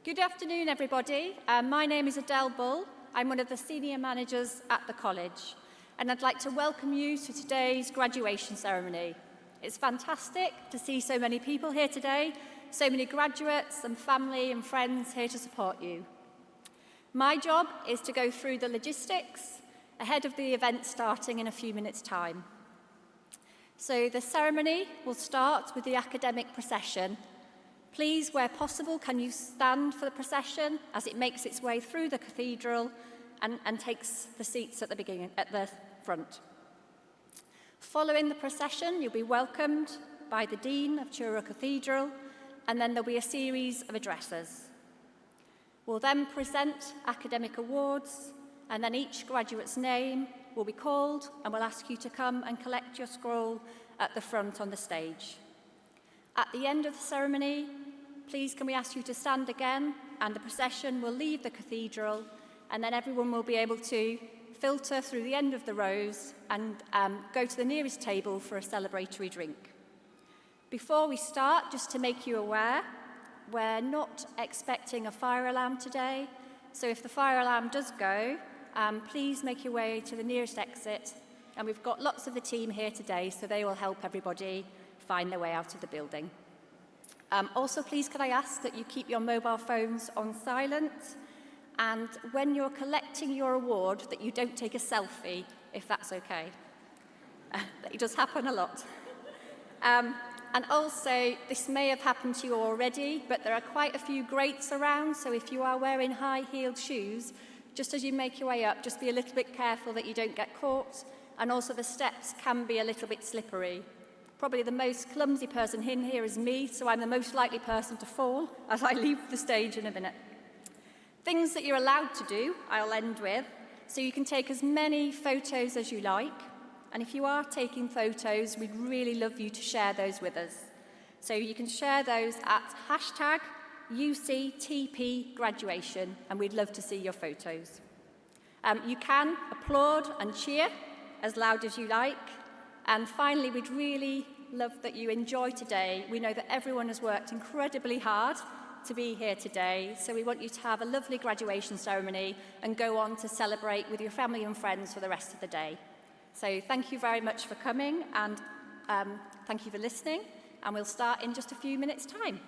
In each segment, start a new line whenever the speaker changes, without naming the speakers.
Good afternoon, everybody. My name is Adele Bull. I'm one of the senior managers at the college, and I'd like to welcome you to today's graduation ceremony. It's fantastic to see so many people here today, so many graduates and family and friends here to support you. My job is to go through the logistics ahead of the event starting in a few minutes' time. So the ceremony will start with the academic procession. Please, where possible, can you stand for the procession as it makes its way through the cathedral and takes the seats at the front. Following the procession, you'll be welcomed by the Dean of Truro Cathedral, and then there'll be a series of addresses. We'll then present academic awards, and then each graduate's name will be called, and we'll ask you to come and collect your scroll at the front on the stage. At the end of the ceremony, please can we ask you to stand again, and the procession will leave the cathedral, and then everyone will be able to filter through the end of the rows and go to the nearest table for a celebratory drink. Before we start, just to make you aware, we're not expecting a fire alarm today, so if the fire alarm does go, please make your way to the nearest exit, and we've got lots of the team here today, so they will help everybody find their way out of the building. Also, please could I ask that you keep your mobile phones on silent, and when you're collecting your award, that you don't take a selfie, if that's okay. It does happen a lot. And also, this may have happened to you already, but there are quite a few grates around, so if you are wearing high-heeled shoes, just as you make your way up, just be a little bit careful that you don't get caught, and also the steps can be a little bit slippery. Probably the most clumsy person in here is me, so I'm the most likely person to fall as I leave the stage in a minute. Things that you're allowed to do, I'll end with, so you can take as many photos as you like, and if you are taking photos, we'd really love you to share those with us. So you can share those at #UCTPgraduation, and we'd love to see your photos. You can applaud and cheer as loud as you like. And finally, we'd really love that you enjoy today. We know that everyone has worked incredibly hard to be here today, so we want you to have a lovely graduation ceremony and go on to celebrate with your family and friends for the rest of the day. So thank you very much for coming, and thank you for listening, and we'll start in just a few minutes' time.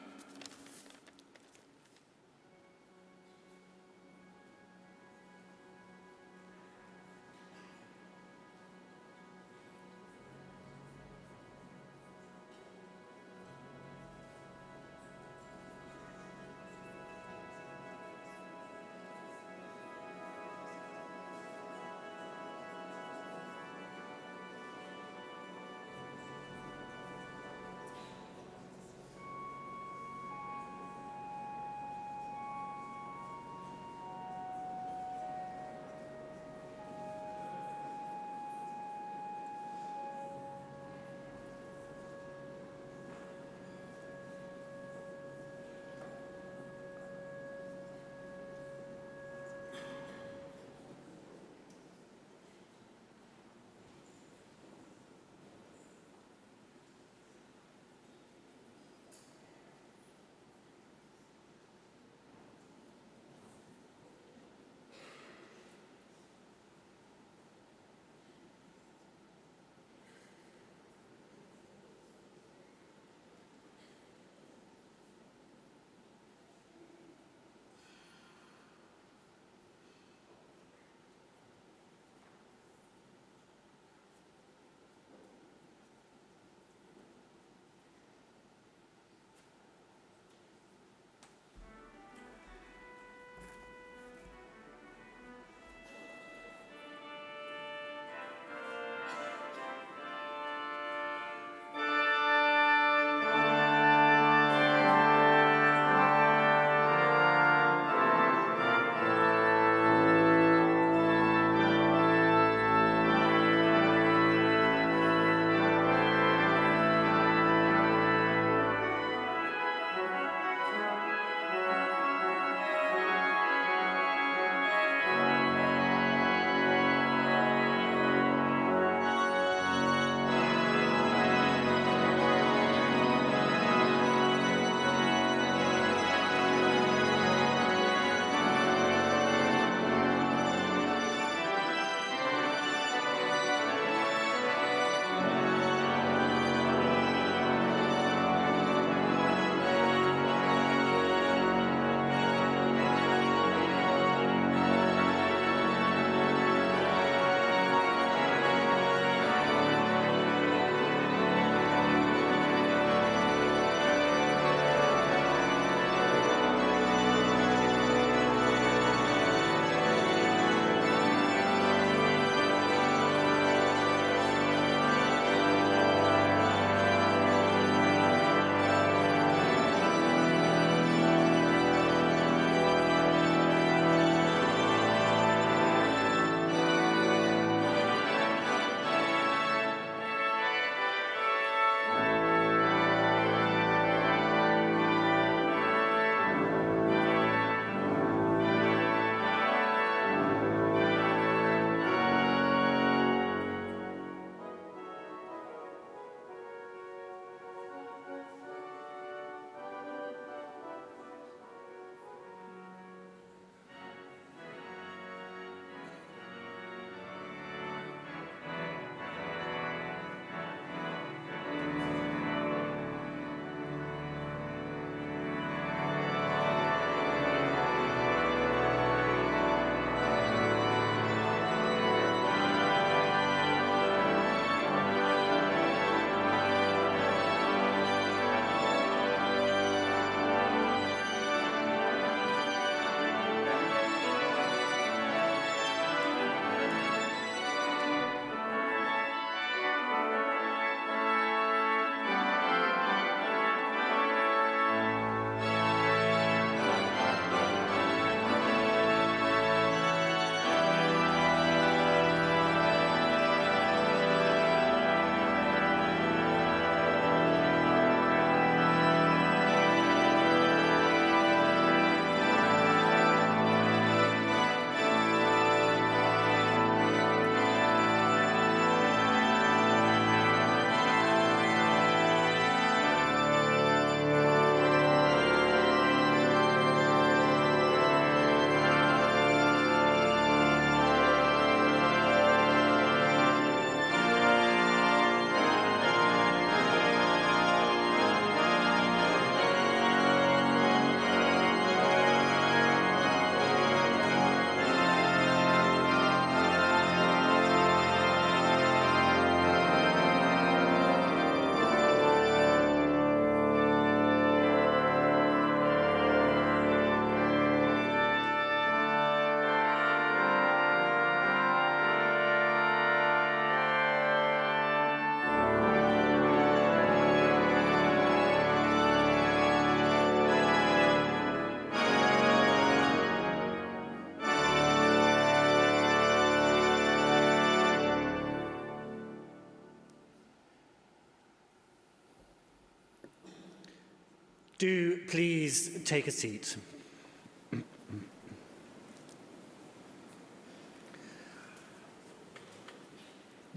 Do please take a seat.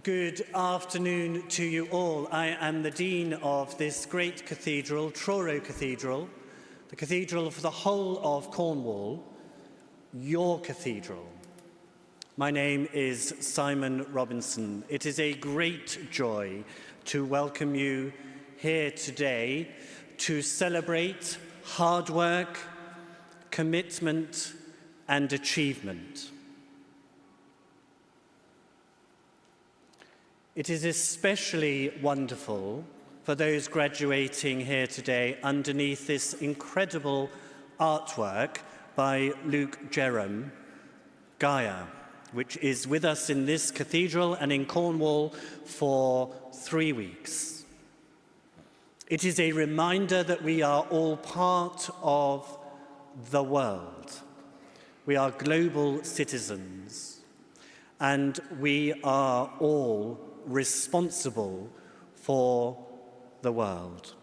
Good afternoon to you all. I am the Dean of this great cathedral, Truro Cathedral, the cathedral for the whole of Cornwall, your cathedral. My name is Simon Robinson. It is a great joy to welcome you here today to celebrate hard work, commitment, and achievement. It is especially wonderful for those graduating here today underneath this incredible artwork by Luke Jerram, Gaia, which is with us in this cathedral and in Cornwall for 3 weeks. It is a reminder that we are all part of the world. We are global citizens, and we are all responsible for the world.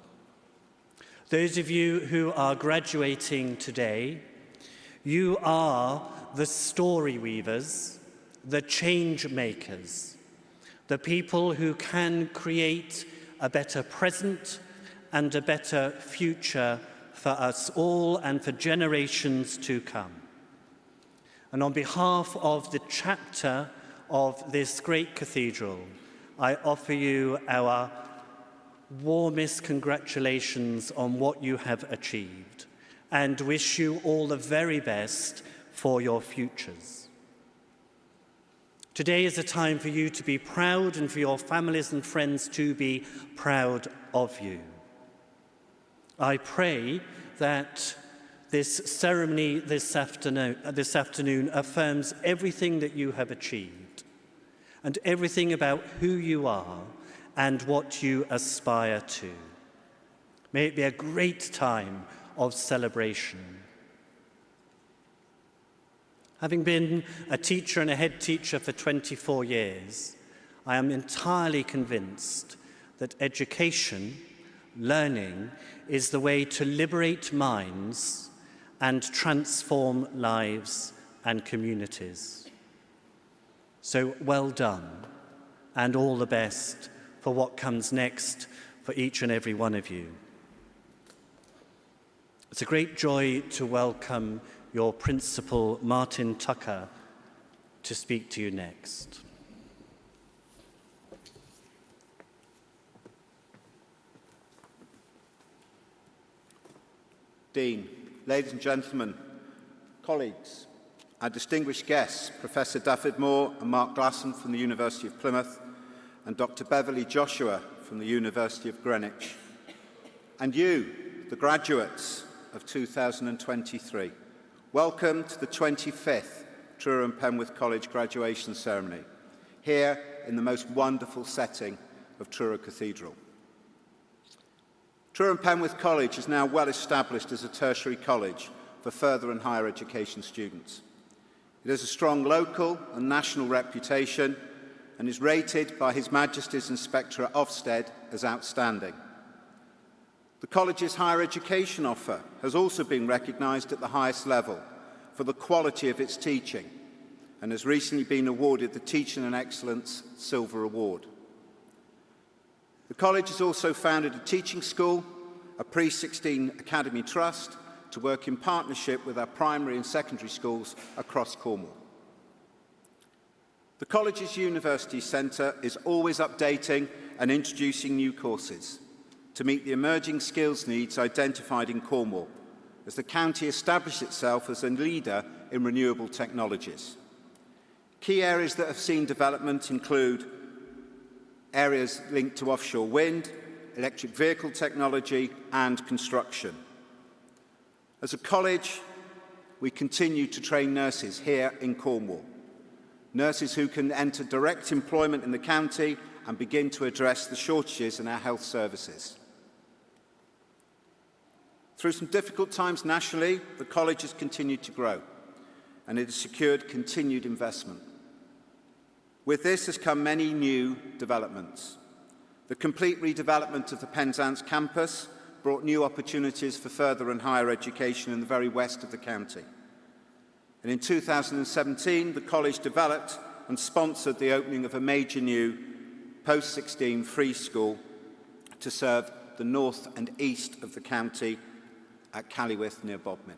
Those of you who are graduating today, you are the story weavers, the change makers, the people who can create a better present and a better future for us all and for generations to come. And on behalf of the chapter of this great cathedral, I offer you our warmest congratulations on what you have achieved and wish you all the very best for your futures. Today is a time for you to be proud and for your families and friends to be proud of you. I pray that this ceremony this afternoon affirms everything that you have achieved and everything about who you are and what you aspire to. May it be a great time of celebration. Having been a teacher and a head teacher for 24 years, I am entirely convinced that education, learning, is the way to liberate minds and transform lives and communities. So well done, and all the best for what comes next for each and every one of you. It's a great joy to welcome your principal, Martin Tucker, to speak to you next.
Dean, ladies and gentlemen, colleagues, our distinguished guests, Professor David Moore and Mark Glasson from the University of Plymouth, and Dr. Beverly Joshua from the University of Greenwich, and you, the graduates of 2023, welcome to the 25th Truro Penwith College graduation ceremony, here in the most wonderful setting of Truro Cathedral. Truro Penwith College is now well established as a tertiary college for further and higher education students. It has a strong local and national reputation and is rated by His Majesty's Inspector at Ofsted as outstanding. The college's higher education offer has also been recognised at the highest level for the quality of its teaching and has recently been awarded the Teaching and Excellence Silver Award. The college has also founded a teaching school, a pre-16 academy trust, to work in partnership with our primary and secondary schools across Cornwall. The college's University Centre is always updating and introducing new courses to meet the emerging skills needs identified in Cornwall as the county established itself as a leader in renewable technologies. Key areas that have seen development include areas linked to offshore wind, electric vehicle technology, and construction. As a college, we continue to train nurses here in Cornwall, nurses who can enter direct employment in the county and begin to address the shortages in our health services. Through some difficult times nationally, the college has continued to grow, and it has secured continued investment. With this has come many new developments. The complete redevelopment of the Penzance campus, brought new opportunities for further and higher education in the very west of the county. And in 2017, the college developed and sponsored the opening of a major new post-16 free school to serve the north and east of the county at Callywyth near Bodmin.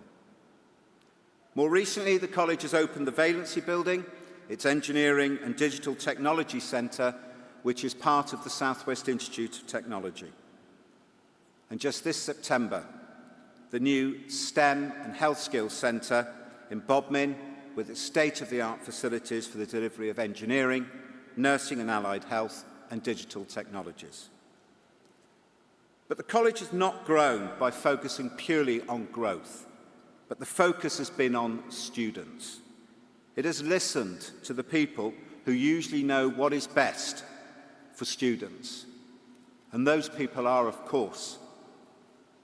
More recently, the college has opened the Valency Building, its engineering and digital technology centre, which is part of the South West Institute of Technology. And just this September, the new STEM and Health Skills Centre in Bodmin, with its state-of-the-art facilities for the delivery of engineering, nursing and allied health, and digital technologies. But the college has not grown by focusing purely on growth, but the focus has been on students. It has listened to the people who usually know what is best for students. And those people are, of course,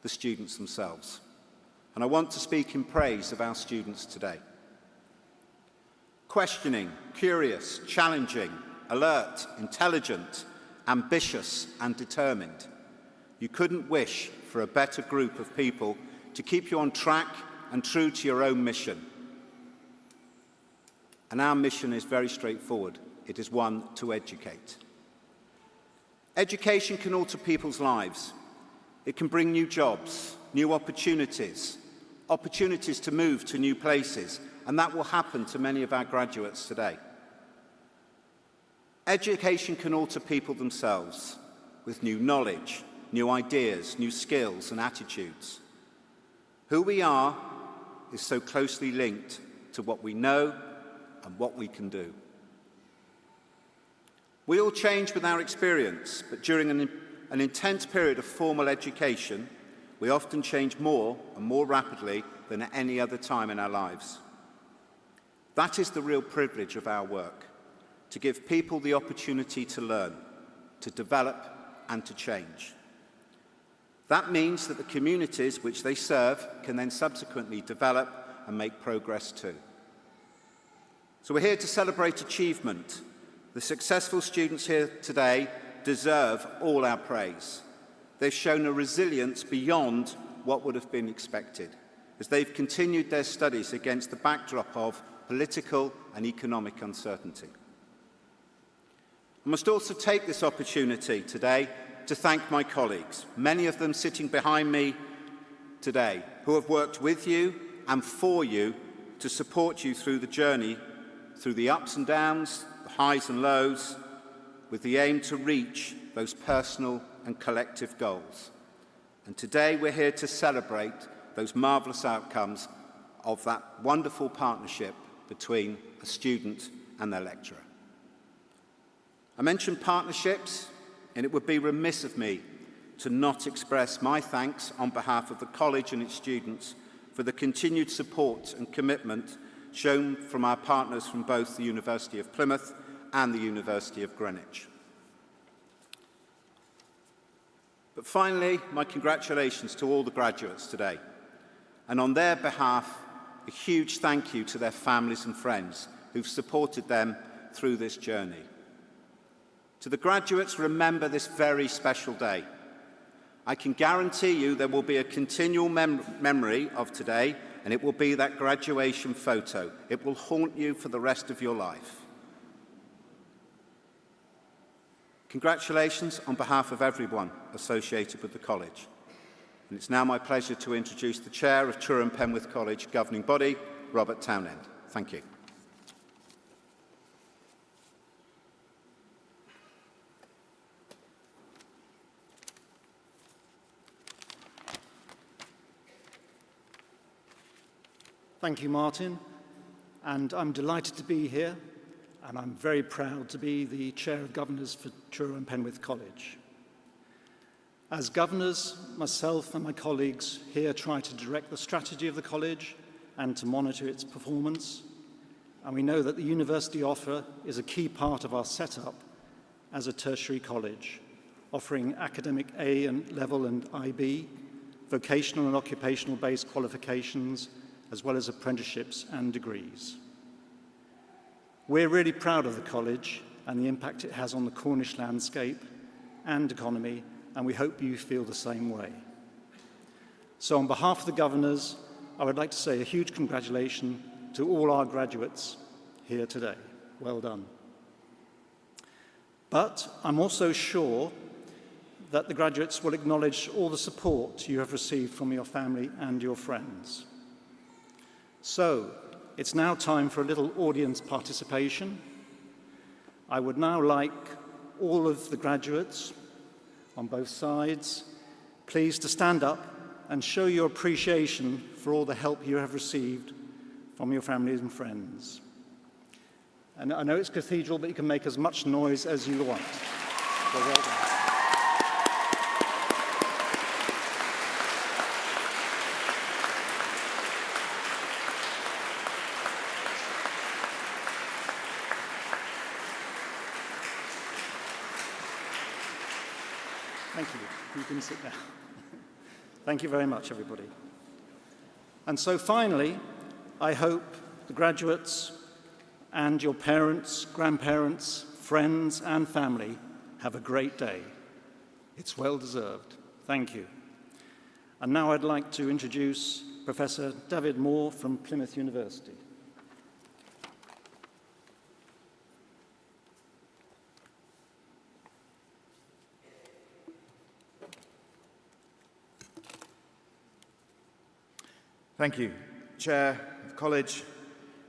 the students themselves. And I want to speak in praise of our students today. Questioning, curious, challenging, alert, intelligent, ambitious, and determined. You couldn't wish for a better group of people to keep you on track and true to your own mission. And our mission is very straightforward. It is one to educate. Education can alter people's lives. It can bring new jobs, new opportunities, opportunities to move to new places, and that will happen to many of our graduates today. Education can alter people themselves with new knowledge, new ideas, new skills and attitudes. Who we are is so closely linked to what we know and what we can do. We all change with our experience, but during an intense period of formal education, we often change more and more rapidly than at any other time in our lives. That is the real privilege of our work, to give people the opportunity to learn, to develop and to change. That means that the communities which they serve can then subsequently develop and make progress too. So we're here to celebrate achievement. The successful students here today deserve all our praise. They've shown a resilience beyond what would have been expected, as they've continued their studies against the backdrop of political and economic uncertainty. I must also take this opportunity today to thank my colleagues, many of them sitting behind me today, who have worked with you and for you to support you through the journey, through the ups and downs, the highs and lows, with the aim to reach those personal and collective goals. And today we're here to celebrate those marvellous outcomes of that wonderful partnership between a student and their lecturer. I mentioned partnerships, and it would be remiss of me to not express my thanks on behalf of the college and its students for the continued support and commitment shown from our partners from both the University of Plymouth and the University of Greenwich. But finally, my congratulations to all the graduates today, and on their behalf, a huge thank you to their families and friends who've supported them through this journey. To the graduates, remember this very special day. I can guarantee you there will be a continual memory of today, and it will be that graduation photo. It will haunt you for the rest of your life. Congratulations on behalf of everyone associated with the college. And it's now my pleasure to introduce the Chair of Truro Penwith College Governing Body, Robert Townend. Thank you.
Thank you, Martin, and I'm delighted to be here, and I'm very proud to be the Chair of Governors for Truro Penwith College. As governors, myself and my colleagues here try to direct the strategy of the college and to monitor its performance, and we know that the university offer is a key part of our setup as a tertiary college, offering academic A and level and IB, vocational and occupational-based qualifications, as well as apprenticeships and degrees. We're really proud of the college and the impact it has on the Cornish landscape and economy, and we hope you feel the same way. So on behalf of the governors, I would like to say a huge congratulations to all our graduates here today. Well done. But I'm also sure that the graduates will acknowledge all the support you have received from your family and your friends. So, it's now time for a little audience participation. I would now like all of the graduates on both sides, please to stand up and show your appreciation for all the help you have received from your families and friends. And I know it's Cathedral, but you can make as much noise as you want. So well done. Thank you. You can sit down. Thank you very much, everybody. And so finally, I hope the graduates and your parents, grandparents, friends, and family have a great day. It's well deserved. Thank you. And now I'd like to introduce Professor David Moore from Plymouth University.
Thank you, Chair of the College,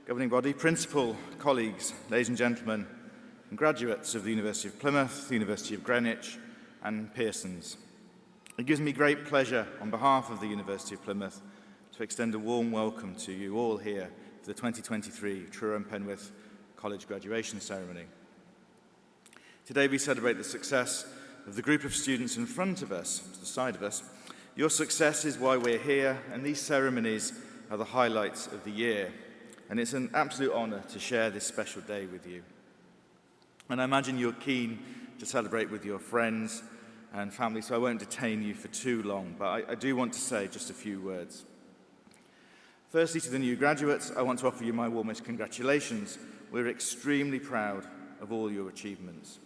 Governing Body, Principal, colleagues, ladies and gentlemen, and graduates of the University of Plymouth, the University of Greenwich, and Pearson's. It gives me great pleasure, on behalf of the University of Plymouth, to extend a warm welcome to you all here for the 2023 Truro Penwith College graduation ceremony. Today we celebrate the success of the group of students in front of us, to the side of us. Your success is why we're here, and these ceremonies are the highlights of the year. And it's an absolute honour to share this special day with you. And I imagine you're keen to celebrate with your friends and family, so I won't detain you for too long, but I do want to say just a few words. Firstly, to the new graduates, I want to offer you my warmest congratulations. We're extremely proud of all your achievements.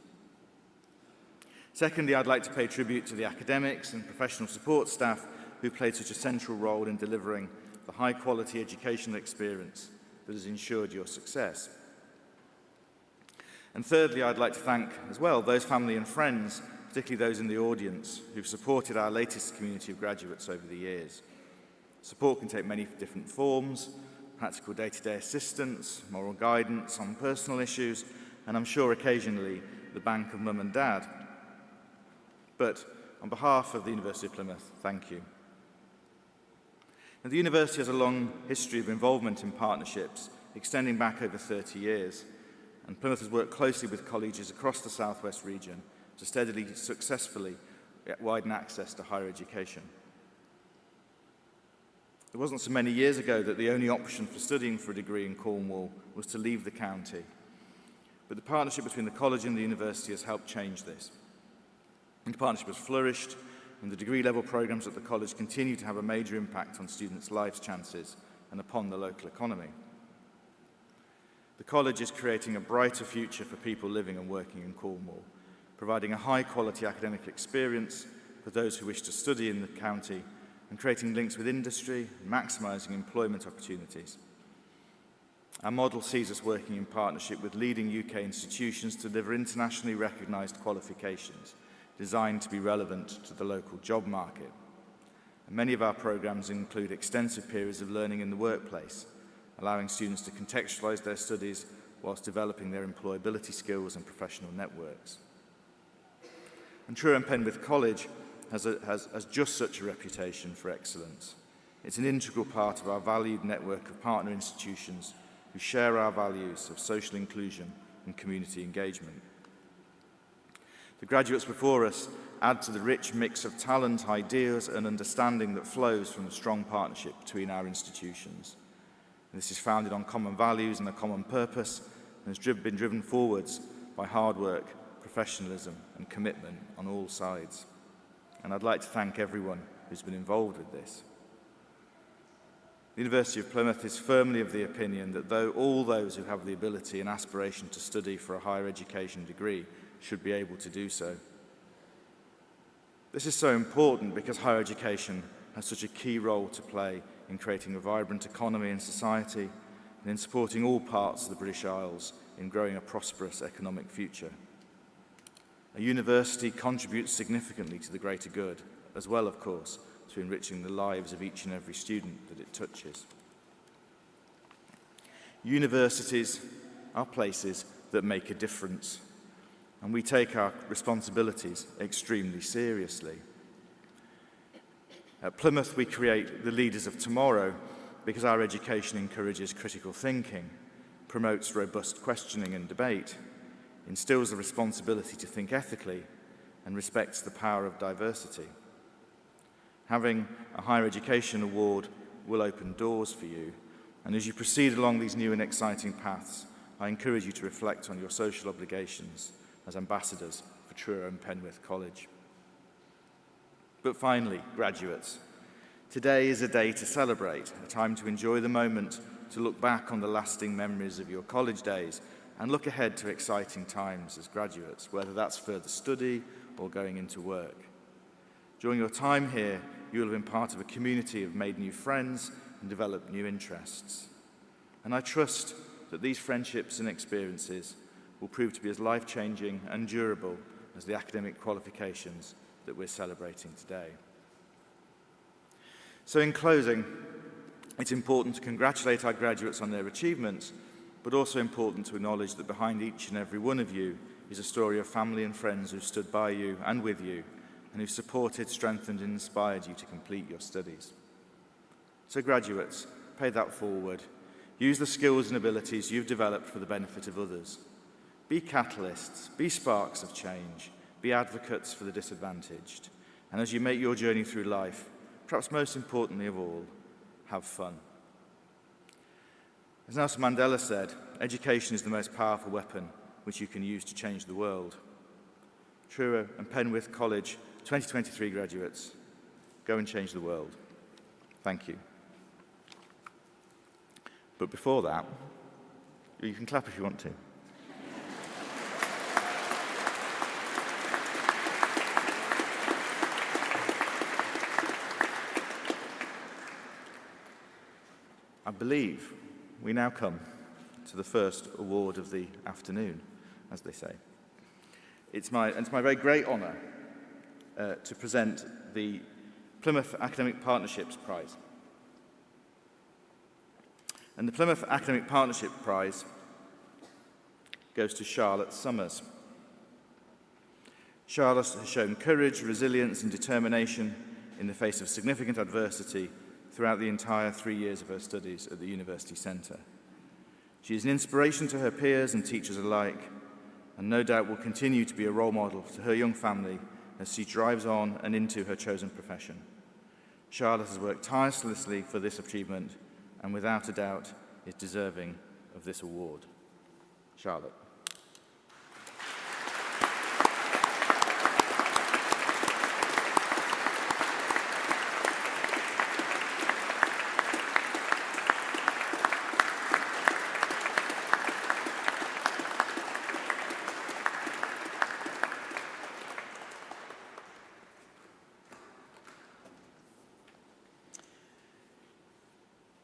Secondly, I'd like to pay tribute to the academics and professional support staff who played such a central role in delivering the high-quality educational experience that has ensured your success. And thirdly, I'd like to thank as well those family and friends, particularly those in the audience, who've supported our latest community of graduates over the years. Support can take many different forms: practical day-to-day assistance, moral guidance on personal issues, and I'm sure occasionally the bank of mum and dad. But on behalf of the University of Plymouth, thank you. Now, the university has a long history of involvement in partnerships, extending back over 30 years, and Plymouth has worked closely with colleges across the southwest region to steadily, successfully widen access to higher education. It wasn't so many years ago that the only option for studying for a degree in Cornwall was to leave the county, but the partnership between the college and the university has helped change this. The partnership has flourished, and the degree-level programmes at the college continue to have a major impact on students' lives chances and upon the local economy. The college is creating a brighter future for people living and working in Cornwall, providing a high-quality academic experience for those who wish to study in the county, and creating links with industry and maximising employment opportunities. Our model sees us working in partnership with leading UK institutions to deliver internationally recognised qualifications designed to be relevant to the local job market. And many of our programmes include extensive periods of learning in the workplace, allowing students to contextualise their studies whilst developing their employability skills and professional networks. And Truro Penwith College has just such a reputation for excellence. It's an integral part of our valued network of partner institutions who share our values of social inclusion and community engagement. The graduates before us add to the rich mix of talent, ideas, and understanding that flows from a strong partnership between our institutions. And this is founded on common values and a common purpose, and has been driven forwards by hard work, professionalism, and commitment on all sides. And I'd like to thank everyone who's been involved with this. The University of Plymouth is firmly of the opinion that all those who have the ability and aspiration to study for a higher education degree should be able to do so. This is so important because higher education has such a key role to play in creating a vibrant economy and society, and in supporting all parts of the British Isles in growing a prosperous economic future. A university contributes significantly to the greater good, as well, of course, to enriching the lives of each and every student that it touches. Universities are places that make a difference, and we take our responsibilities extremely seriously. At Plymouth, we create the leaders of tomorrow because our education encourages critical thinking, promotes robust questioning and debate, instills the responsibility to think ethically, and respects the power of diversity. Having a higher education award will open doors for you, and as you proceed along these new and exciting paths, I encourage you to reflect on your social obligations as ambassadors for Truro Penwith College. But finally, graduates, today is a day to celebrate, a time to enjoy the moment, to look back on the lasting memories of your college days and look ahead to exciting times as graduates, whether that's further study or going into work. During your time here, you will have been part of a community, have made new friends and developed new interests. And I trust that these friendships and experiences will prove to be as life-changing and durable as the academic qualifications that we're celebrating today. So in closing, it's important to congratulate our graduates on their achievements, but also important to acknowledge that behind each and every one of you is a story of family and friends who've stood by you and with you, and who've supported, strengthened and inspired you to complete your studies. So graduates, pay that forward. Use the skills and abilities you've developed for the benefit of others. Be catalysts, be sparks of change, be advocates for the disadvantaged. And as you make your journey through life, perhaps most importantly of all, have fun. As Nelson Mandela said, education is the most powerful weapon which you can use to change the world. Truro and Penwith College 2023 graduates, go and change the world. Thank you. But before that, you can clap if you want to. I believe we now come to the first award of the afternoon, as they say. It's my very great honour to present the Plymouth Academic Partnerships Prize. And the Plymouth Academic Partnership Prize goes to Charlotte Summers. Charlotte has shown courage, resilience and determination in the face of significant adversity throughout the entire 3 years of her studies at the University Centre. She is an inspiration to her peers and teachers alike, and no doubt will continue to be a role model to her young family as she drives on and into her chosen profession. Charlotte has worked tirelessly for this achievement and without a doubt is deserving of this award. Charlotte.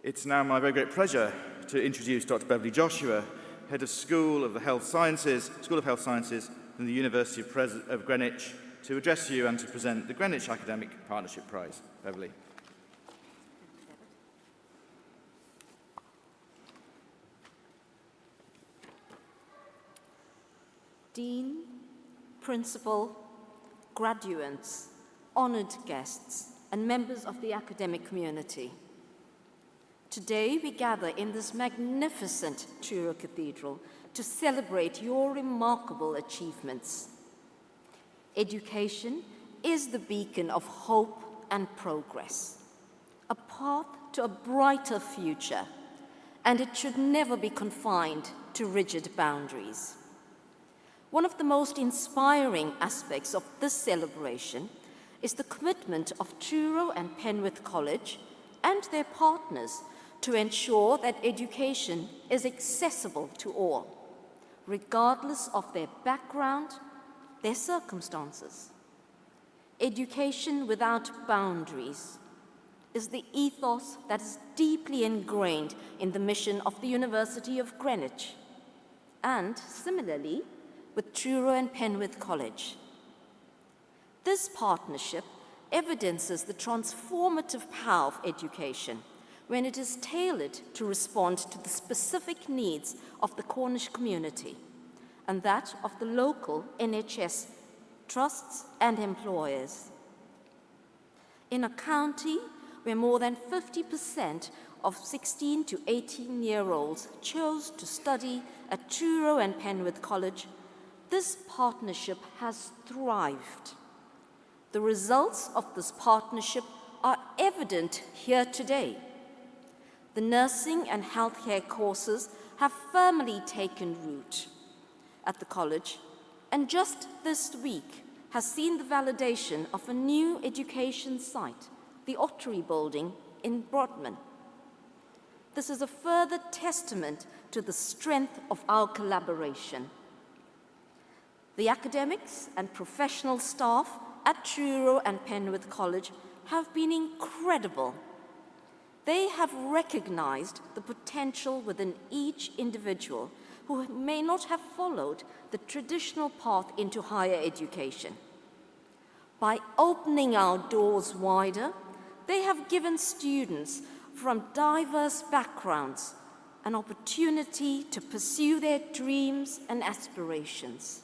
It's now my very great pleasure to introduce Dr. Beverly Joshua, Head of School of Health Sciences from the University of Greenwich, to address you and to present the Greenwich Academic Partnership Prize. Beverly.
Dean, Principal, graduates, honoured guests, and members of the academic community. Today we gather in this magnificent Truro Cathedral to celebrate your remarkable achievements. Education is the beacon of hope and progress, a path to a brighter future, and it should never be confined to rigid boundaries. One of the most inspiring aspects of this celebration is the commitment of Truro and Penwith College and their partners to ensure that education is accessible to all, regardless of their background, their circumstances. Education without boundaries is the ethos that is deeply ingrained in the mission of the University of Greenwich, and similarly with Truro and Penwith College. This partnership evidences the transformative power of education when it is tailored to respond to the specific needs of the Cornish community and that of the local NHS trusts and employers. In a county where more than 50% of 16 to 18-year-olds chose to study at Truro and Penwith College, this partnership has thrived. The results of this partnership are evident here today. The nursing and healthcare courses have firmly taken root at the college, and just this week has seen the validation of a new education site, the Ottery Building in Broadman. This is a further testament to the strength of our collaboration. The academics and professional staff at Truro and Penwith College have been incredible. They have recognized the potential within each individual who may not have followed the traditional path into higher education. By opening our doors wider, they have given students from diverse backgrounds an opportunity to pursue their dreams and aspirations.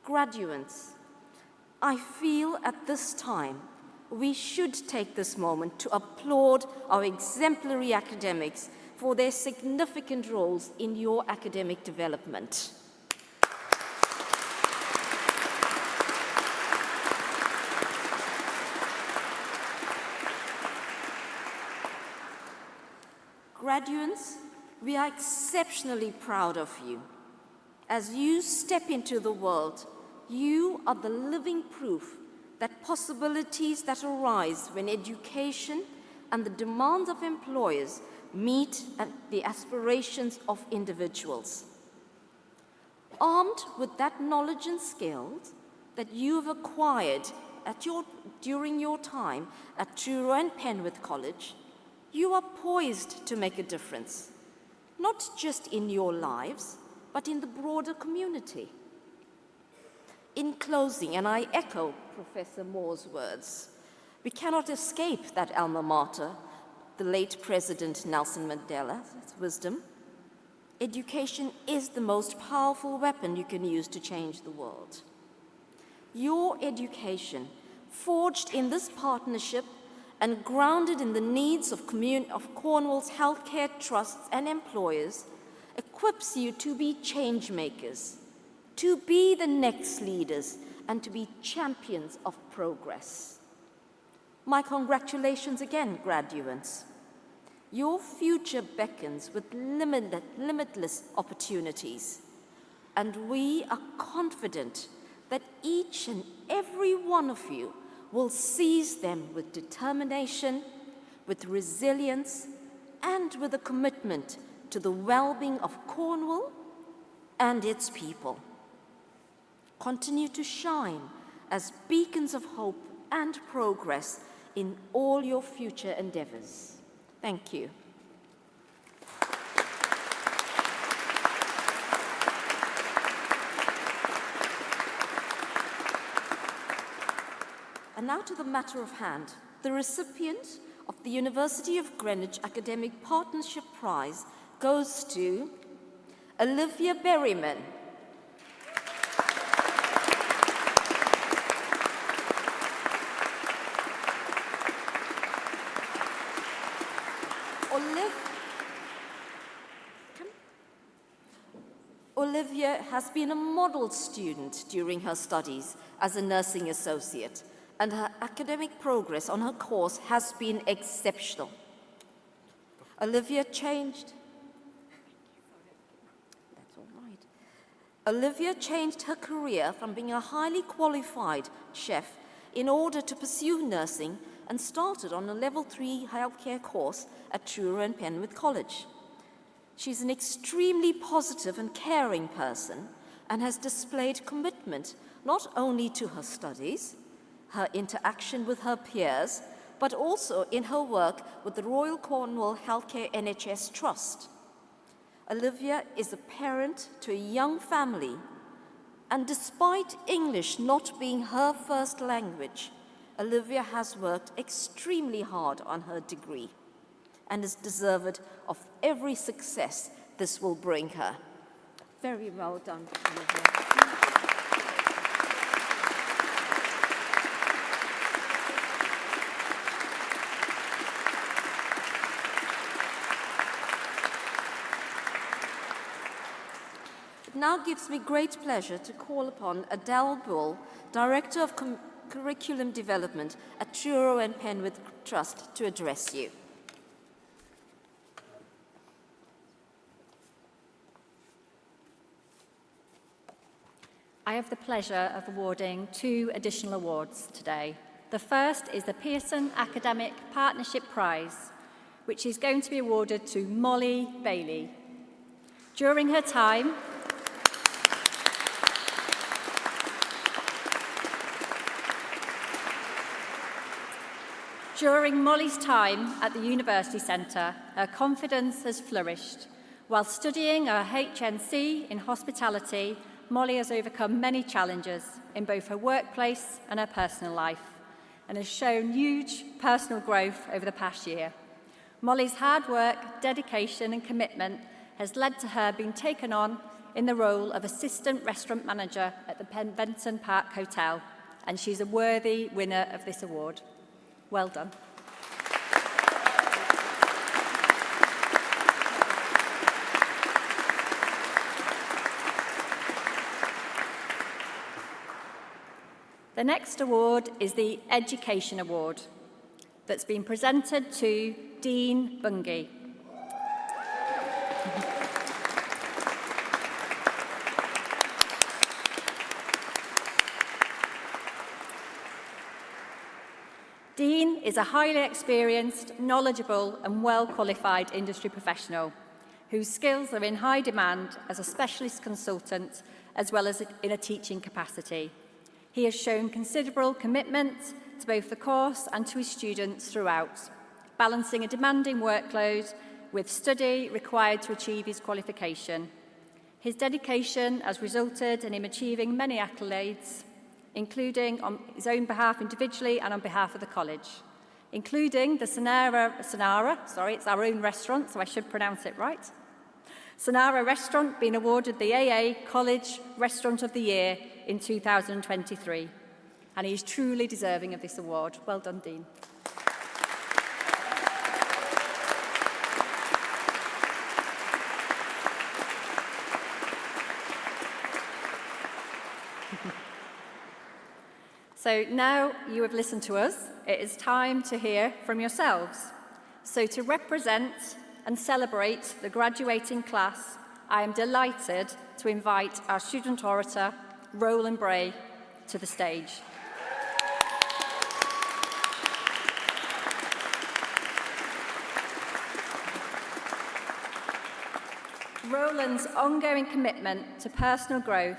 Graduates, I feel at this time we should take this moment to applaud our exemplary academics for their significant roles in your academic development. Graduates, we are exceptionally proud of you. As you step into the world, you are the living proof that possibilities that arise when education and the demands of employers meet the aspirations of individuals. Armed with that knowledge and skills that you have acquired during your time at Truro and Penwith College, you are poised to make a difference, not just in your lives, but in the broader community. In closing, and I echo Professor Moore's words, we cannot escape that alma mater, the late President Nelson Mandela's wisdom. Education is the most powerful weapon you can use to change the world. Your education, forged in this partnership and grounded in the needs of Cornwall's healthcare trusts and employers, equips you to be change makers, to be the next leaders, and to be champions of progress. My congratulations again, graduates. Your future beckons with limitless opportunities, and we are confident that each and every one of you will seize them with determination, with resilience, and with a commitment to the well-being of Cornwall and its people. Continue to shine as beacons of hope and progress in all your future endeavors. Thank you. And now to the matter of hand. The recipient of the University of Greenwich Academic Partnership Prize goes to Olivia Berryman. Olivia has been a model student during her studies as a nursing associate, and her academic progress on her course has been exceptional. Olivia changed her career from being a highly qualified chef in order to pursue nursing and started on a level 3 healthcare course at Truro and Penwith College. She's an extremely positive and caring person and has displayed commitment not only to her studies, her interaction with her peers, but also in her work with the Royal Cornwall Healthcare NHS Trust. Olivia is a parent to a young family, and despite English not being her first language, Olivia has worked extremely hard on her degree and is deserved of every success this will bring her. Very well done, Olivia. It now gives me great pleasure to call upon Adele Bull, Director of Curriculum Development at Truro and Penwith Trust, to address you.
I have the pleasure of awarding 2 additional awards today. The first is the Pearson Academic Partnership Prize, which is going to be awarded to Molly Bailey. During Molly's time at the University Centre, her confidence has flourished. While studying her HNC in hospitality, Molly has overcome many challenges in both her workplace and her personal life, and has shown huge personal growth over the past year. Molly's hard work, dedication and commitment has led to her being taken on in the role of Assistant Restaurant Manager at the Penventon Park Hotel, and she's a worthy winner of this award. Well done. The next award is the Education Award that's been presented to Dean Bungie. Dean is a highly experienced, knowledgeable and well-qualified industry professional whose skills are in high demand as a specialist consultant as well as in a teaching capacity. He has shown considerable commitment to both the course and to his students throughout, balancing a demanding workload with study required to achieve his qualification. His dedication has resulted in him achieving many accolades, including on his own behalf individually and on behalf of the college, including the Sonara, it's our own restaurant, so I should pronounce it right. Sonara Restaurant being awarded the AA College Restaurant of the Year in 2023. And he's truly deserving of this award. Well done, Dean. So now you have listened to us, it is time to hear from yourselves. So to represent and celebrate the graduating class, I am delighted to invite our student orator, Roland Bray, to the stage. Roland's ongoing commitment to personal growth,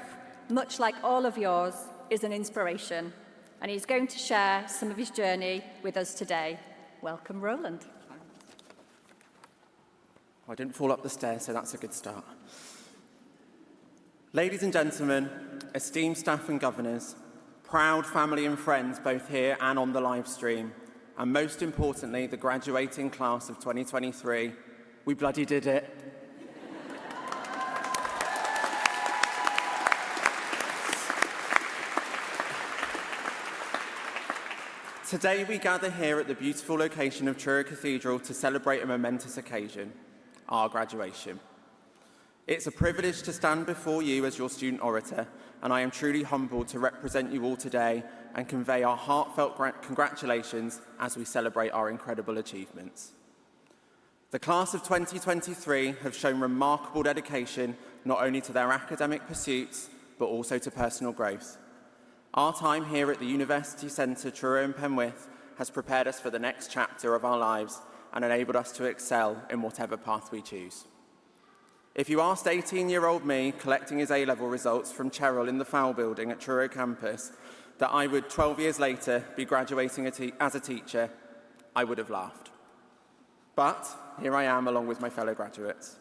much like all of yours, is an inspiration, and he's going to share some of his journey with us today. Welcome, Roland.
I didn't fall up the stairs, so that's a good start. Ladies and gentlemen, esteemed staff and governors, proud family and friends both here and on the live stream, and most importantly, the graduating class of 2023, we bloody did it. Today we gather here at the beautiful location of Truro Cathedral to celebrate a momentous occasion, our graduation. It's a privilege to stand before you as your student orator, and I am truly humbled to represent you all today and convey our heartfelt congratulations as we celebrate our incredible achievements. The class of 2023 have shown remarkable dedication not only to their academic pursuits, but also to personal growth. Our time here at the University Centre Truro Penwith has prepared us for the next chapter of our lives and enabled us to excel in whatever path we choose. If you asked 18-year-old me, collecting his A-level results from Cheryl in the Fowl Building at Truro campus, that I would, 12 years later, be graduating as a teacher, I would have laughed. But here I am along with my fellow graduates.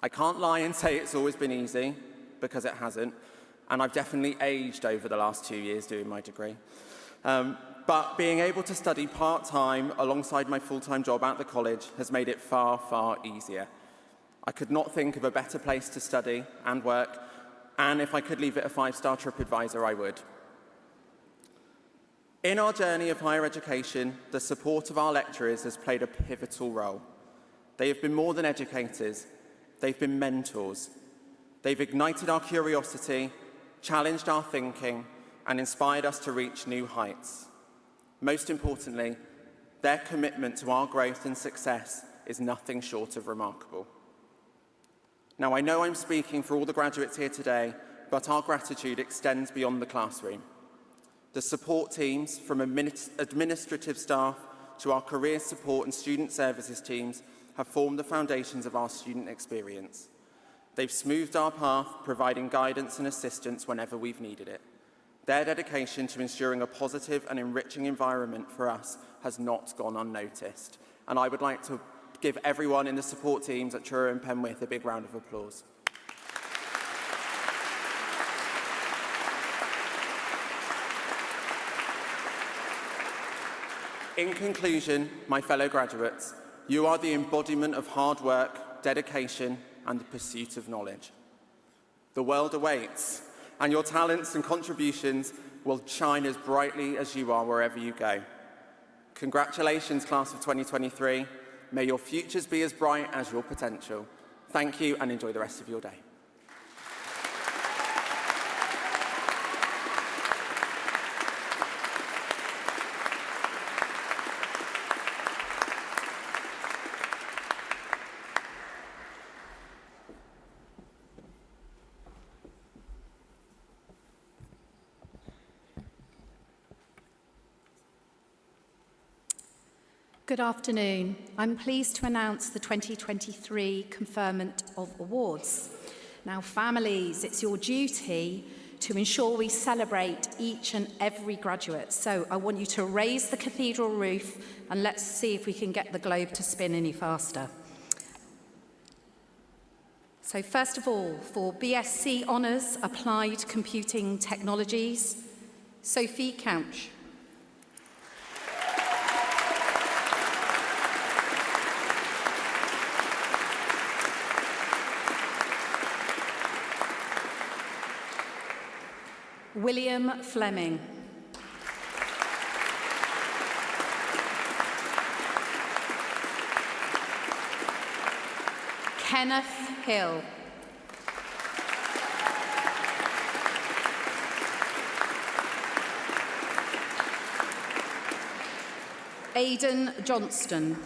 I can't lie and say it's always been easy, because it hasn't, and I've definitely aged over the last 2 years doing my degree. But being able to study part-time alongside my full-time job at the college has made it far, far easier. I could not think of a better place to study and work, and if I could leave it a 5-star TripAdvisor, I would. In our journey of higher education, the support of our lecturers has played a pivotal role. They have been more than educators, they've been mentors. They've ignited our curiosity, challenged our thinking, and inspired us to reach new heights. Most importantly, their commitment to our growth and success is nothing short of remarkable. Now, I know I'm speaking for all the graduates here today, but our gratitude extends beyond the classroom. The support teams, from administrative staff to our career support and student services teams, have formed the foundations of our student experience. They've smoothed our path, providing guidance and assistance whenever we've needed it. Their dedication to ensuring a positive and enriching environment for us has not gone unnoticed. And I would like to give everyone in the support teams at Truro and Penwith a big round of applause. In conclusion, my fellow graduates, you are the embodiment of hard work, dedication, and the pursuit of knowledge. The world awaits, and your talents and contributions will shine as brightly as you are wherever you go. Congratulations, class of 2023. May your futures be as bright as your potential. Thank you, and enjoy the rest of your day.
Good afternoon. I'm pleased to announce the 2023 conferment of awards. Now, families, it's your duty to ensure we celebrate each and every graduate. So I want you to raise the cathedral roof and let's see if we can get the globe to spin any faster. So first of all, for BSc Honours Applied Computing Technologies, Sophie Couch. William Fleming. Kenneth Hill. Aidan Johnston.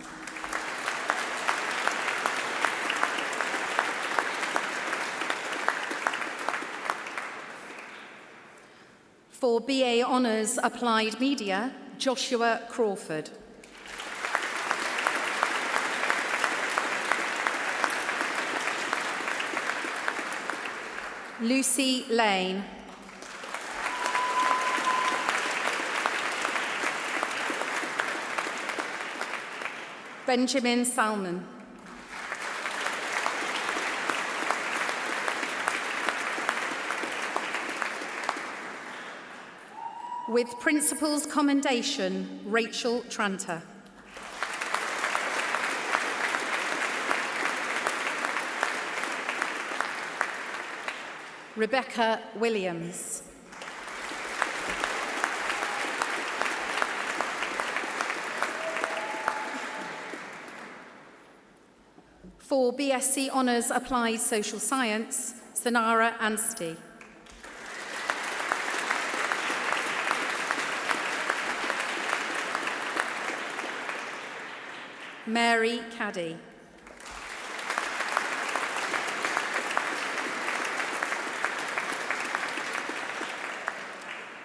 For BA Honours Applied Media, Joshua Crawford. Lucy Lane. Benjamin Salmon. With Principal's Commendation, Rachel Tranter. Rebecca Williams. For BSc Honours Applied Social Science, Sanara Anstey. Mary Caddy.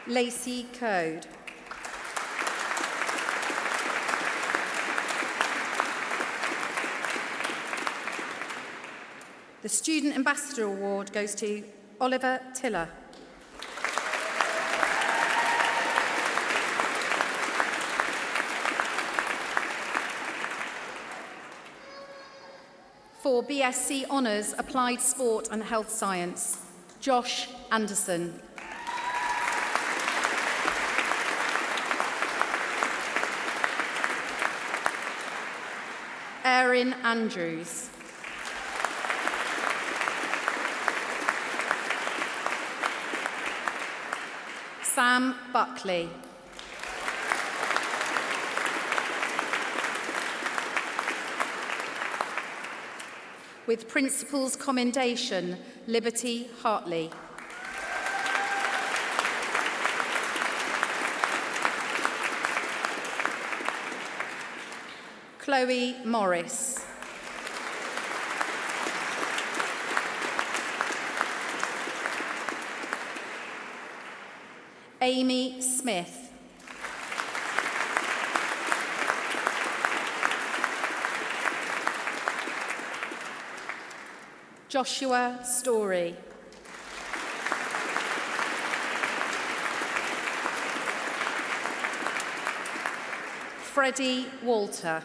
Lacey Code. The Student Ambassador Award goes to Oliver Tiller. For BSc Honours, Applied Sport and Health Science, Josh Anderson. Erin Andrews. Sam Buckley. With Principal's Commendation, Liberty Hartley. Chloe Morris. Amy Smith. Joshua Story. Freddie Walter.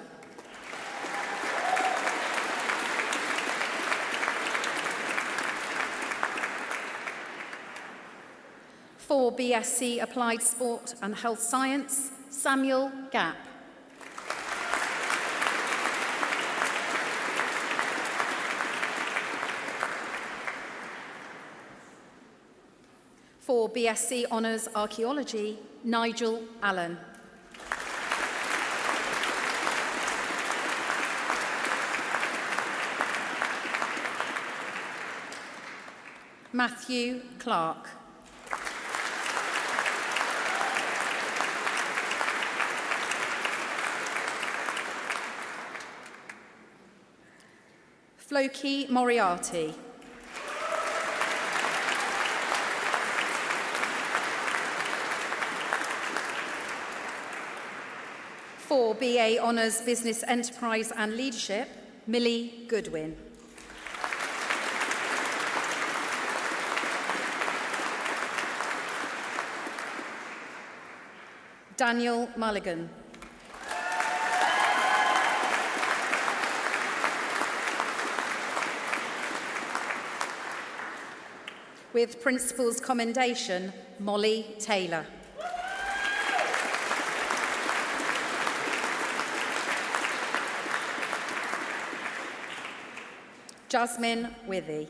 For BSc Applied Sport and Health Science, Samuel Gapp. For BSc Honours Archaeology, Nigel Allen. Matthew Clark. Floki Moriarty. For BA Honours Business Enterprise and Leadership, Millie Goodwin. Daniel Mulligan. With Principal's Commendation, Molly Taylor. Jasmine Withy.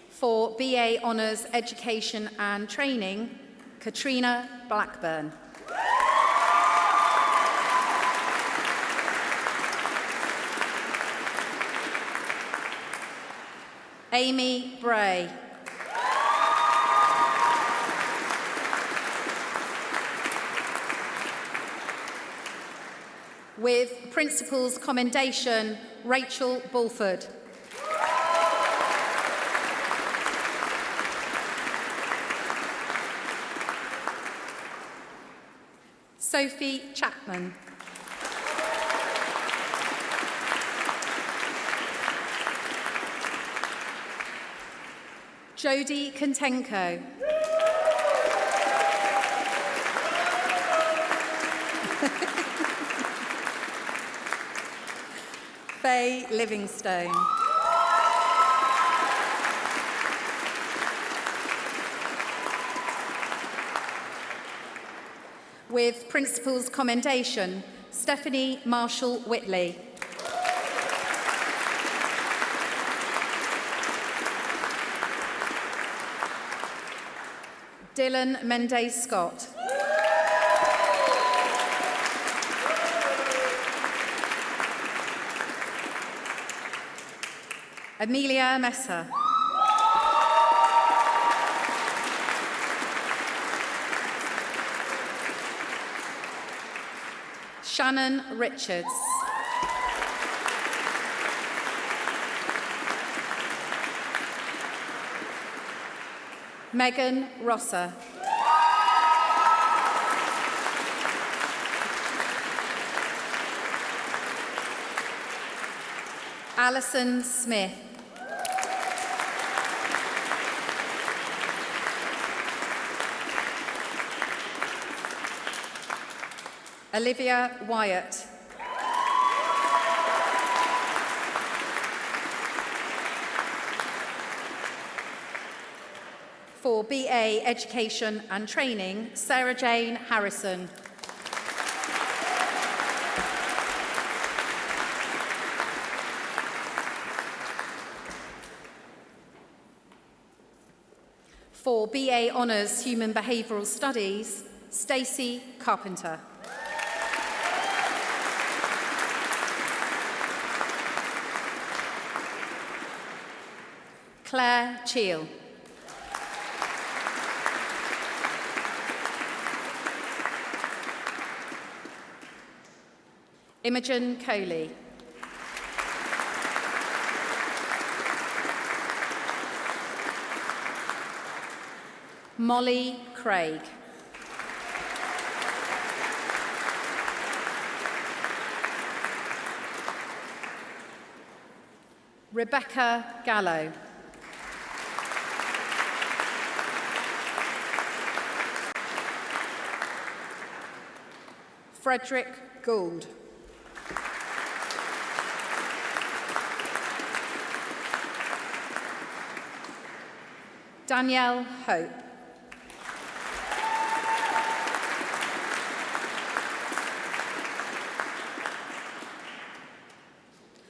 For BA Honours Education and Training, Katrina Blackburn. Amy Bray. With Principal's Commendation, Rachel Bulford. Sophie Chapman. Jodie Kontenko. Faye Livingstone. With Principal's Commendation, Stephanie Marshall Whitley. Dylan Mendes Scott. Amelia Messer. Shannon Richards. Megan Rosser. Alison Smith. Olivia Wyatt. For BA Education and Training, Sarah Jane Harrison. For BA Honours Human Behavioural Studies, Stacey Carpenter. Claire Cheel. Imogen Coley. Molly Craig. Rebecca Gallo. Frederick Gould. Danielle Hope.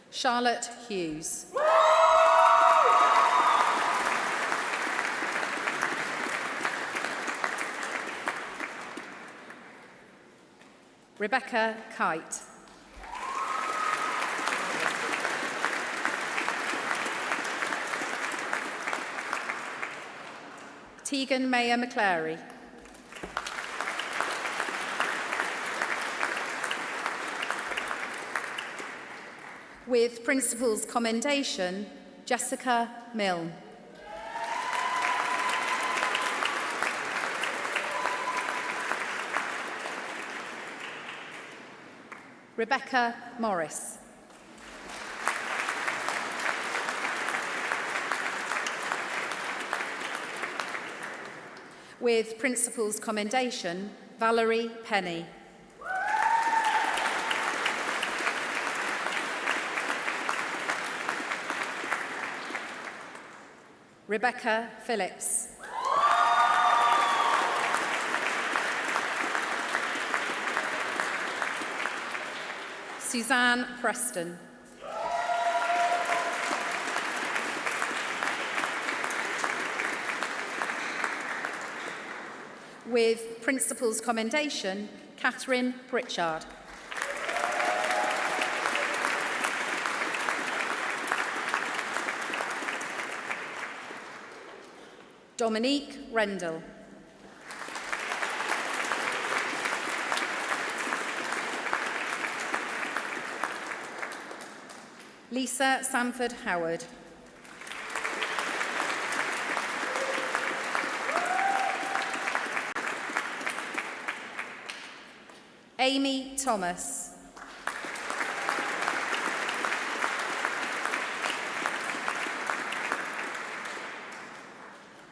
Charlotte Hughes. Rebecca Kite. Tegan Mayer McClary. With Principal's Commendation, Jessica Milne. Rebecca Morris. With Principal's Commendation, Valerie Penny. Rebecca Phillips. Suzanne Preston. With Principal's Commendation, Catherine Pritchard. Dominique Rendell. Lisa Sanford Howard. Amy Thomas.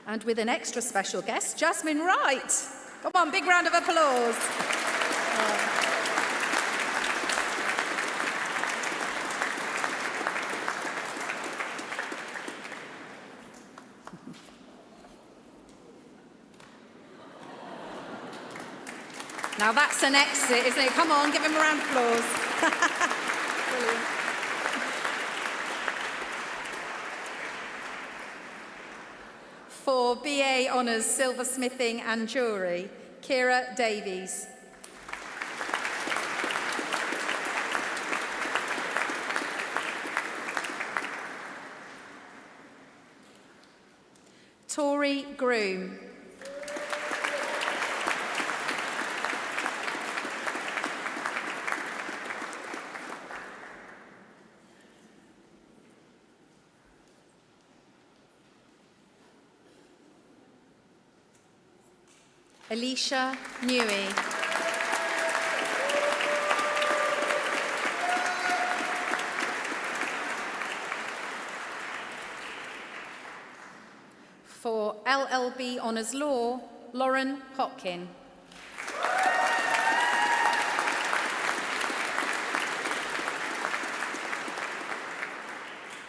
And with an extra special guest, Jasmine Wright. Come on, big round of applause. Now that's an exit, isn't it? Come on, give him a round of applause. Brilliant. For BA Honours Silversmithing and Jewellery, Kira Davies. Tori Groom. Alicia Newey. For LLB Honours Law, Lauren Hopkin.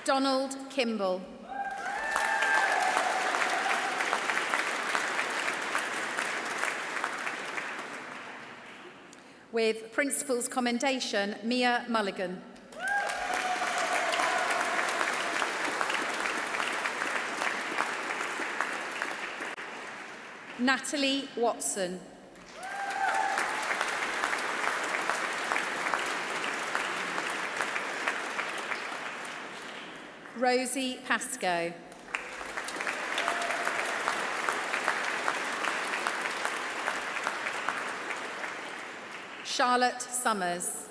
Donald Kimball. With Principal's Commendation, Mia Mulligan. Natalie Watson. Rosie Pascoe. Charlotte Summers.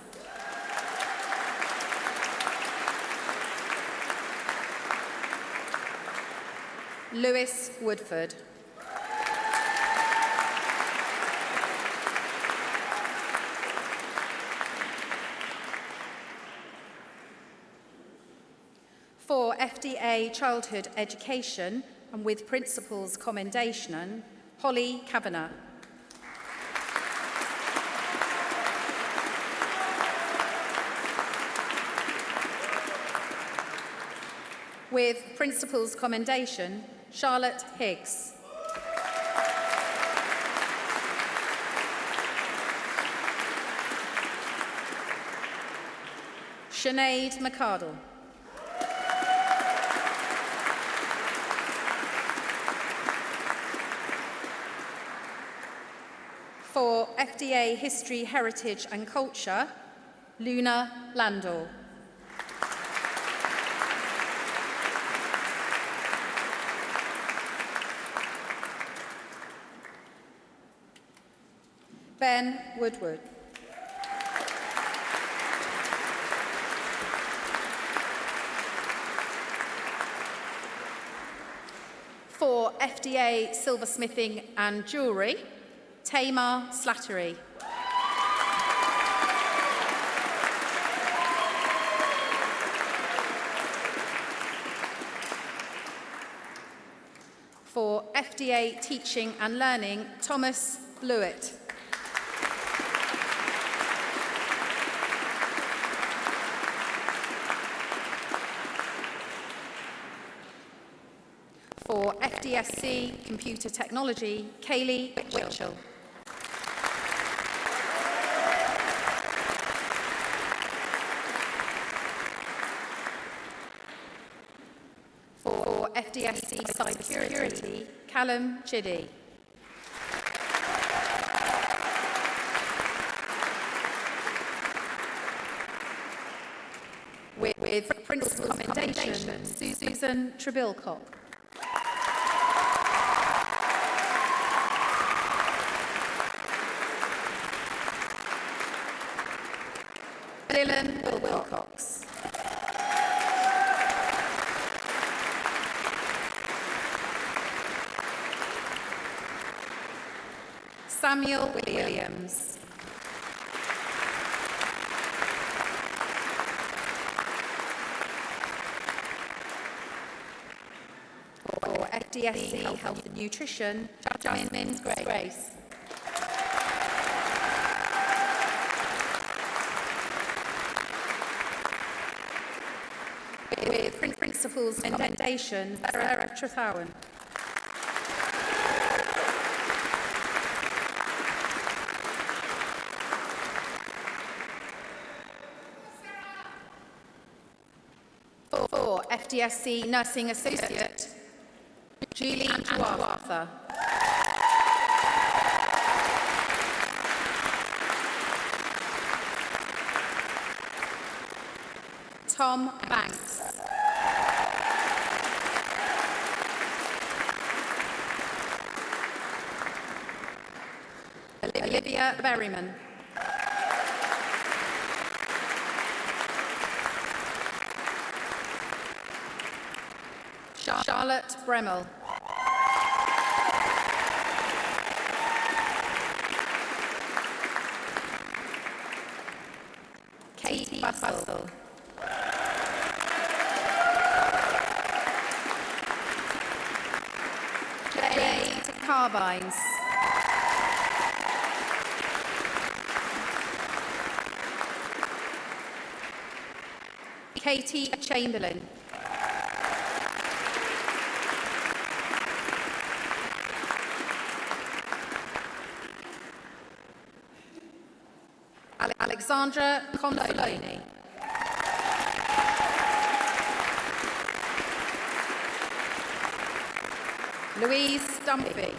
Lewis Woodford. For FDA Childhood Education, and with Principal's Commendation, Holly Kavanagh. With Principal's Commendation, Charlotte Higgs. Sinead McArdle. For FDA History, Heritage and Culture, Luna Landor. Ben Woodward. For FDA Silversmithing and Jewellery, Tamar Slattery. For FDA Teaching and Learning, Thomas Blewett. For FDSC Computer Technology, Kaylee Witchell. For FDSC Cybersecurity, Callum Chiddy. With Principal Commendation, Susan Trebilcock. Dylan Wilcox. Samuel Williams. For FDSC Health and Nutrition, Jasmine Grace. With Principal's Commendation, Sarah Trethowan. For FDSC Nursing Associate, Julie Arthur. Tom Banks. Olivia Berryman. Charlotte Bremmel. Katie Bussell. Jade Carbines. Katie Chamberlain. Alexandra Confaloni. Louise Stumpy.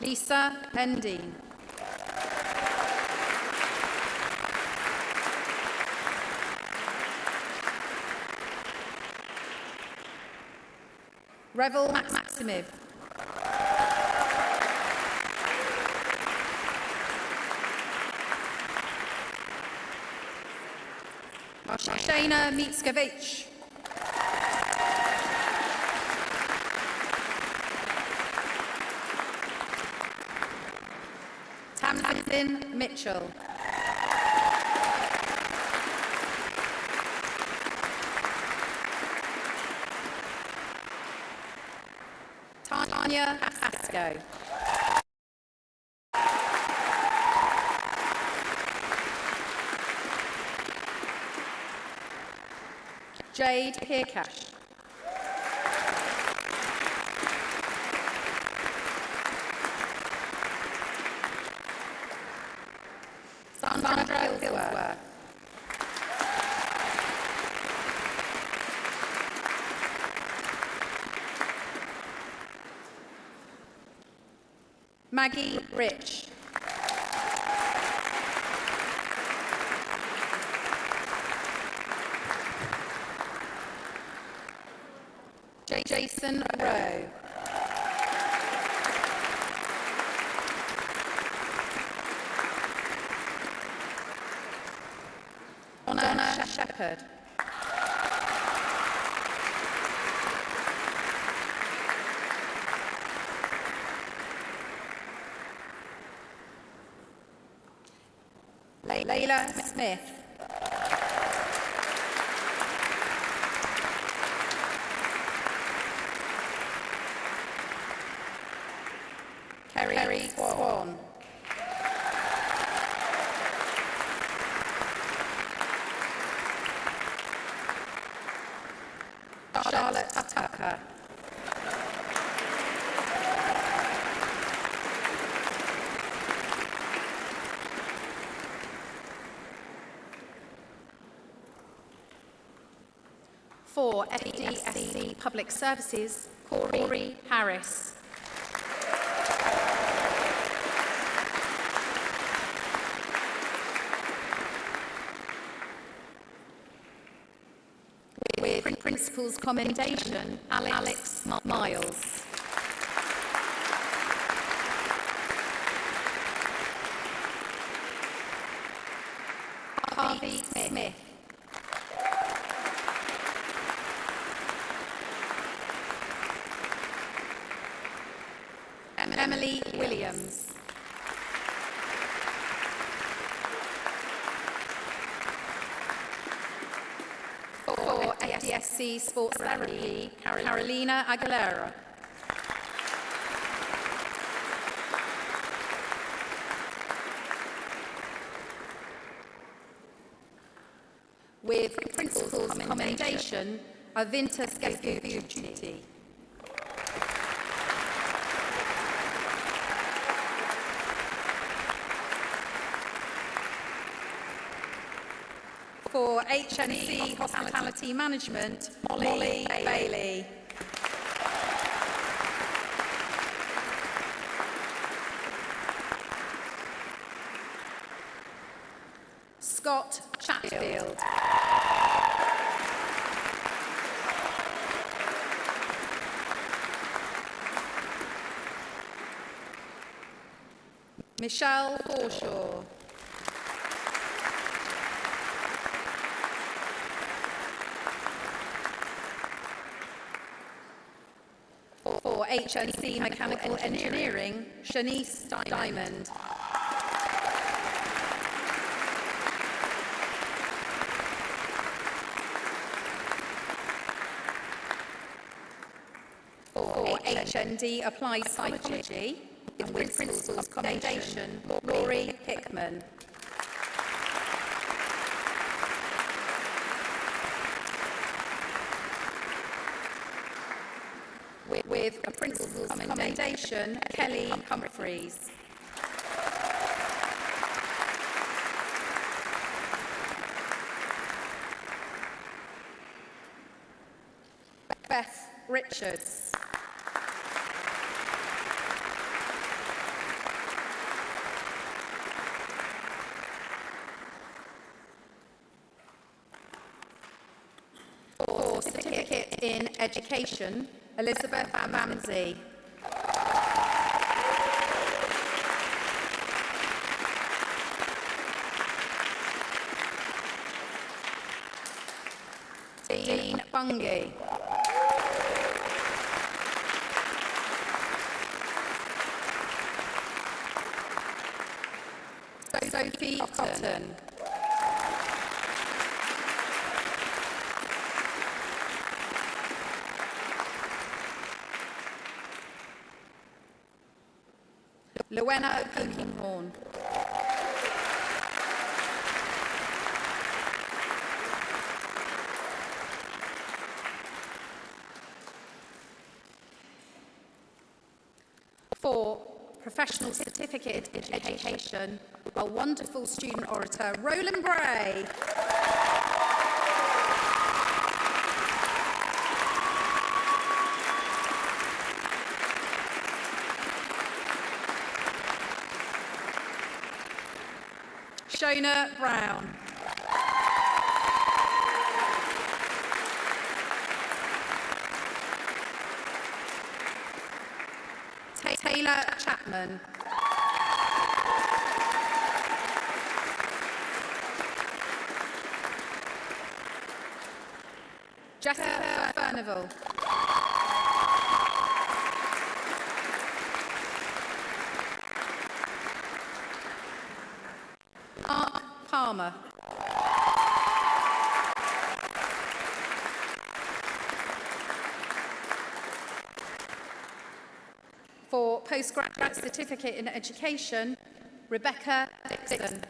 Lisa Endine. Revel Maximiv. Shana Mitskovich. Tamsin Mitchell. Tanya Pasco. Jade Hirkash. Sandra Hillsworth. Maggie Rich. Jason Rowe. Donna Shepherd. Layla Smith. Kerry Swan. Charlotte Tucker. For FDSC Public Services, Corey Harris. With Principal's Commendation, Alex Miles. Harvey Smith. Emily Williams. For FDSC Sports Therapy, Carolina Aguilera. With Principal's Commendation, Avinta Skegubuti. For HNC Hospitality Management, Molly Bailey. Scott Chatfield. Michelle Forshaw. For HNC Mechanical Engineering, Shanice Diamond. For HND Applied Psychology, with Principal's Commendation, Rory Hickman. with a Principal's Commendation, Kelly Humphreys. Beth Richards. For certificate in education, Elizabeth Mamsey. Dean Bungie. Sophie Cotton. Luena Pinkhorn. For professional certificate in education, a wonderful student orator, Roland Bray. Shona Brown. Taylor Chapman. Jessica Furnival. Mark Palmer. For postgraduate certificate in education, Rebecca Dixon.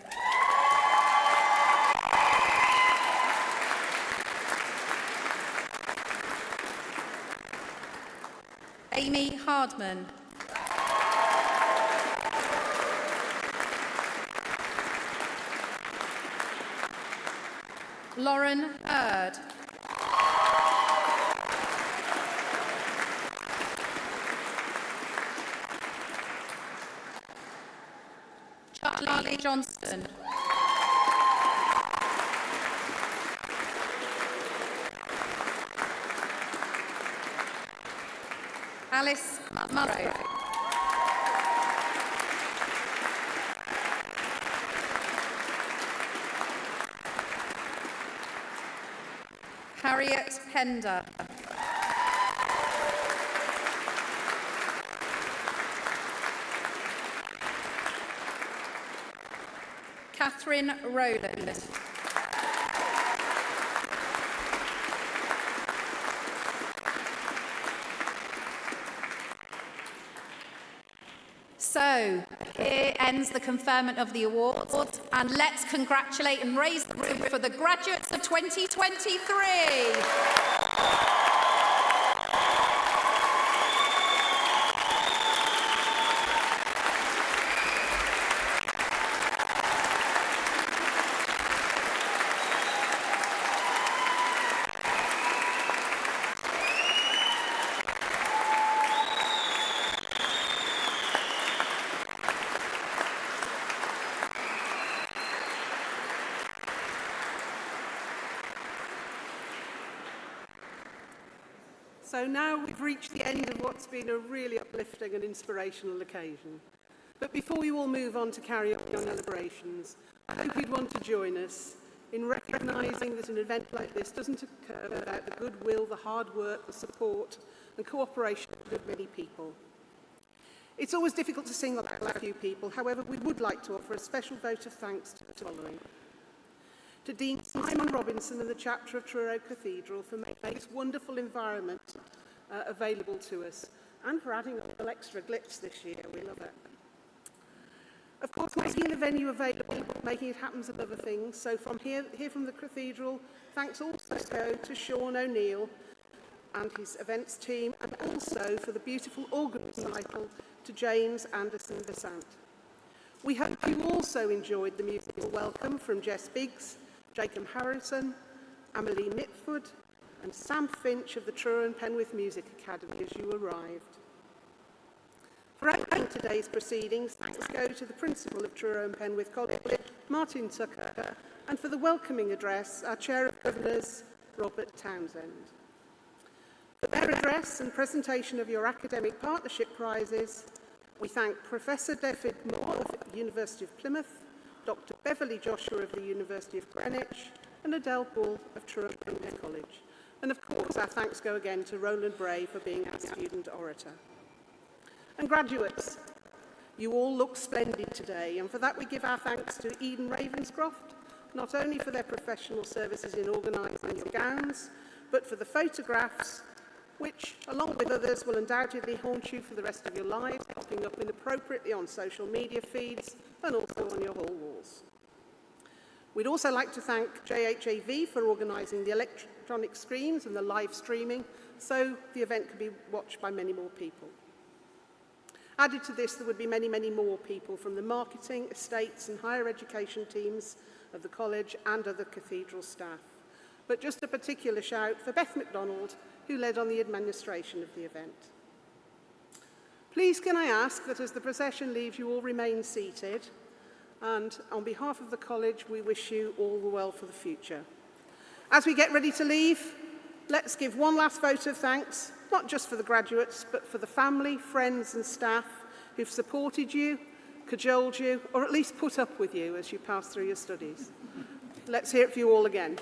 Amy Hardman. Lauren Hurd. Charlie Johnston. Alice Musgrove. Harriet Pender. Catherine Rowland. So, here ends the conferment of the awards, and let's congratulate and raise the roof for the graduates of 2023.
So now we've reached the end of what's been a really uplifting and inspirational occasion. But before you all move on to carry on your celebrations, I hope you'd want to join us in recognising that an event like this doesn't occur without the goodwill, the hard work, the support and cooperation of many people. It's always difficult to single out a few people, however, we would like to offer a special vote of thanks to the following. To Dean Simon Robinson and the chapter of Truro Cathedral for making this wonderful environment available to us, and for adding a little extra glitz this year. We love it. Of course, making the venue available, making it happen and other things. So from here from the Cathedral, thanks also go to Sean O'Neill and his events team, and also for the beautiful organ recital to James Anderson Besant. We hope you also enjoyed the musical welcome from Jess Biggs, Jacob Harrison, Amelie Mitford, and Sam Finch of the Truro Penwith Music Academy as you arrived. For opening today's proceedings, thanks go to the Principal of Truro Penwith College, Martin Tucker, and for the welcoming address, our Chair of Governors, Robert Townsend. For their address and presentation of your academic partnership prizes, we thank Professor David Moore of the University of Plymouth, Dr. Beverly Joshua of the University of Greenwich, and Adele Bull of Truro Penwith College. And of course, our thanks go again to Roland Bray for being our student orator. And graduates, you all look splendid today, and for that we give our thanks to Eden Ravenscroft, not only for their professional services in organising your gowns, but for the photographs, which, along with others, will undoubtedly haunt you for the rest of your lives, popping up inappropriately on social media feeds and also on your hall walls. We'd also like to thank JHAV for organising the electronic screens and the live streaming, so the event could be watched by many more people. Added to this, there would be many, many more people from the marketing, estates and higher education teams of the college and other cathedral staff. But just a particular shout for Beth MacDonald, who led on the administration of the event. Please can I ask that as the procession leaves, you all remain seated, and on behalf of the college, we wish you all the well for the future. As we get ready to leave, let's give one last vote of thanks, not just for the graduates, but for the family, friends and staff who've supported you, cajoled you, or at least put up with you as you pass through your studies. Let's hear it for you all again.